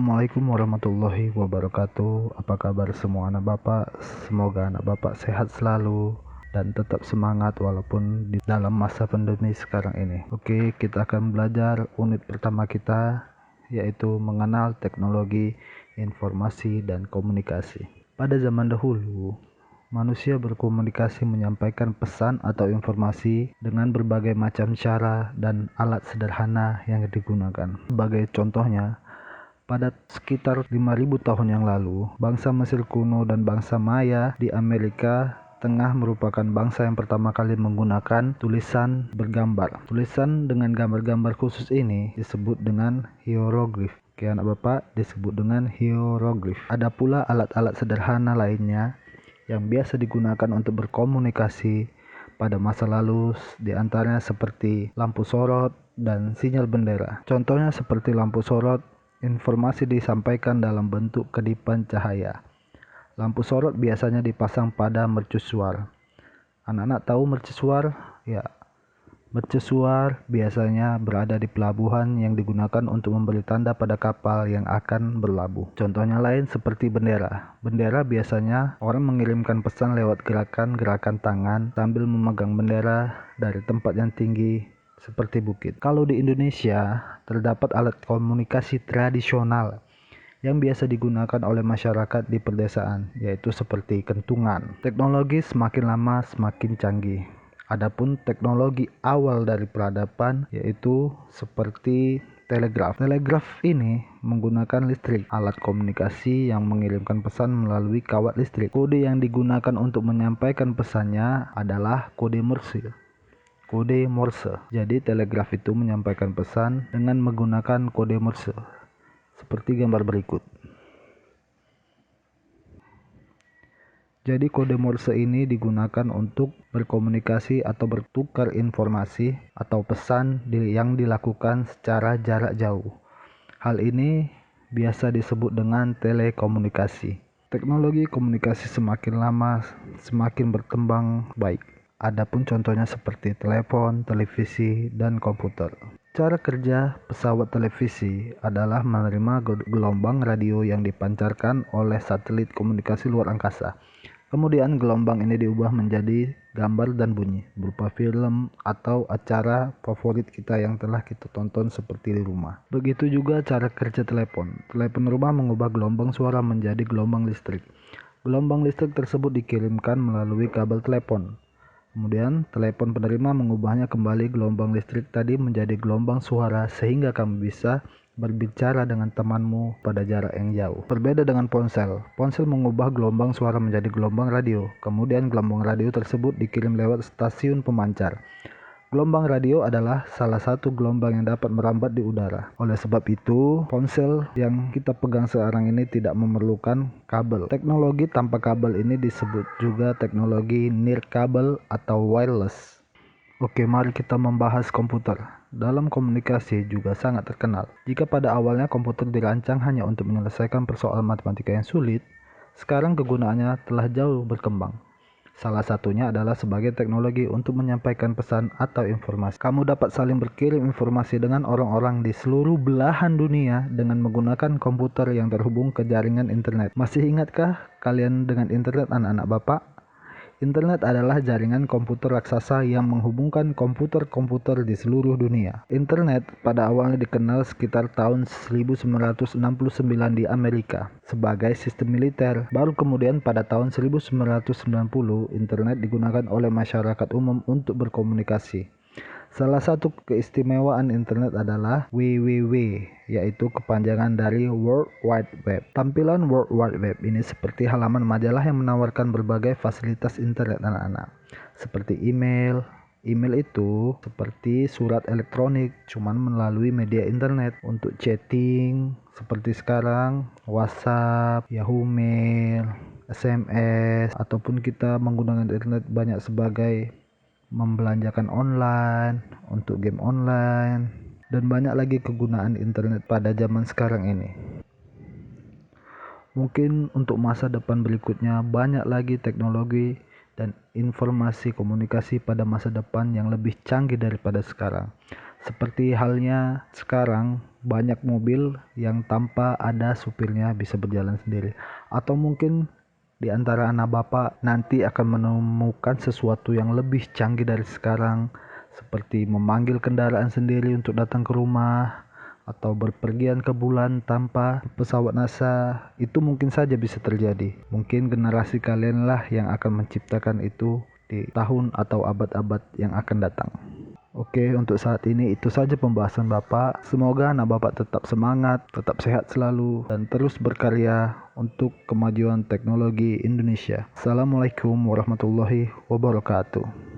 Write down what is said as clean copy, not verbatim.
Assalamualaikum warahmatullahi wabarakatuh. Apa kabar semua anak bapak? Semoga anak bapak sehat selalu dan tetap semangat walaupun di dalam masa pandemi sekarang ini. Oke, kita akan belajar unit pertama kita, yaitu mengenal teknologi informasi dan komunikasi. Pada zaman dahulu, manusia berkomunikasi menyampaikan pesan atau informasi dengan berbagai macam cara dan alat sederhana yang digunakan. Sebagai contohnya, pada sekitar 5.000 tahun yang lalu, bangsa Mesir kuno dan bangsa Maya di Amerika Tengah merupakan bangsa yang pertama kali menggunakan tulisan bergambar. Tulisan dengan gambar-gambar khusus ini disebut dengan hieroglif. Oke anak bapak, disebut dengan hieroglif. Ada pula alat-alat sederhana lainnya yang biasa digunakan untuk berkomunikasi pada masa lalu, di antaranya seperti lampu sorot dan sinyal bendera. Contohnya seperti lampu sorot, informasi disampaikan dalam bentuk kedipan cahaya. Lampu sorot biasanya dipasang pada mercusuar. Anak-anak tahu mercusuar? Ya, mercusuar biasanya berada di pelabuhan yang digunakan untuk memberi tanda pada kapal yang akan berlabuh. Contohnya lain seperti bendera. Bendera biasanya orang mengirimkan pesan lewat gerakan-gerakan tangan sambil memegang bendera dari tempat yang tinggi seperti bukit. Kalau di Indonesia, terdapat alat komunikasi tradisional yang biasa digunakan oleh masyarakat di pedesaan, yaitu seperti kentungan. Teknologi semakin lama semakin canggih. Adapun teknologi awal dari peradaban yaitu seperti telegraf. Telegraf ini menggunakan listrik, alat komunikasi yang mengirimkan pesan melalui kawat listrik. Kode yang digunakan untuk menyampaikan pesannya adalah kode Morse. Kode Morse. Jadi telegraf itu menyampaikan pesan dengan menggunakan kode Morse. Seperti gambar berikut. Jadi kode Morse ini digunakan untuk berkomunikasi atau bertukar informasi atau pesan yang dilakukan secara jarak jauh. Hal ini biasa disebut dengan telekomunikasi. Teknologi komunikasi semakin lama semakin berkembang baik. Adapun contohnya seperti telepon, televisi, dan komputer. Cara kerja pesawat televisi adalah menerima gelombang radio yang dipancarkan oleh satelit komunikasi luar angkasa. Kemudian gelombang ini diubah menjadi gambar dan bunyi berupa film atau acara favorit kita yang telah kita tonton seperti di rumah. Begitu juga cara kerja telepon. Telepon rumah mengubah gelombang suara menjadi gelombang listrik. Gelombang listrik tersebut dikirimkan melalui kabel telepon. Kemudian telepon penerima mengubahnya kembali gelombang listrik tadi menjadi gelombang suara sehingga kamu bisa berbicara dengan temanmu pada jarak yang jauh. Berbeda dengan ponsel. Ponsel mengubah gelombang suara menjadi gelombang radio. Kemudian gelombang radio tersebut dikirim lewat stasiun pemancar. Gelombang radio adalah salah satu gelombang yang dapat merambat di udara. Oleh sebab itu, ponsel yang kita pegang sekarang ini tidak memerlukan kabel. Teknologi tanpa kabel ini disebut juga teknologi nirkabel atau wireless. Oke, mari kita membahas komputer. Dalam komunikasi juga sangat terkenal. Jika pada awalnya komputer dirancang hanya untuk menyelesaikan persoalan matematika yang sulit, sekarang kegunaannya telah jauh berkembang. Salah satunya adalah sebagai teknologi untuk menyampaikan pesan atau informasi. Kamu dapat saling berkirim informasi dengan orang-orang di seluruh belahan dunia dengan menggunakan komputer yang terhubung ke jaringan internet. Masih ingatkah kalian dengan internet anak-anak bapak? Internet adalah jaringan komputer raksasa yang menghubungkan komputer-komputer di seluruh dunia. Internet pada awalnya dikenal sekitar tahun 1969 di Amerika sebagai sistem militer. Baru kemudian pada tahun 1990 internet digunakan oleh masyarakat umum untuk berkomunikasi. Salah satu keistimewaan internet adalah WWW, yaitu kepanjangan dari World Wide Web. Tampilan World Wide Web ini seperti halaman majalah yang menawarkan berbagai fasilitas internet anak-anak, seperti email. Email itu seperti surat elektronik, cuman melalui media internet. Untuk chatting, seperti sekarang, WhatsApp, Yahoo Mail, SMS, ataupun kita menggunakan internet banyak sebagai membelanjakan online, untuk game online, dan banyak lagi kegunaan internet pada zaman sekarang ini. Mungkin untuk masa depan berikutnya banyak lagi teknologi dan informasi komunikasi pada masa depan yang lebih canggih daripada sekarang. Seperti halnya sekarang banyak mobil yang tanpa ada supirnya bisa berjalan sendiri. Atau mungkin di antara anak bapak nanti akan menemukan sesuatu yang lebih canggih dari sekarang, seperti memanggil kendaraan sendiri untuk datang ke rumah, atau berpergian ke bulan tanpa pesawat NASA. Itu mungkin saja bisa terjadi. Mungkin generasi kalianlah yang akan menciptakan itu di tahun atau abad-abad yang akan datang. Oke, untuk saat ini itu saja pembahasan Bapak. Semoga anak Bapak tetap semangat, tetap sehat selalu, dan terus berkarya untuk kemajuan teknologi Indonesia. Assalamualaikum warahmatullahi wabarakatuh.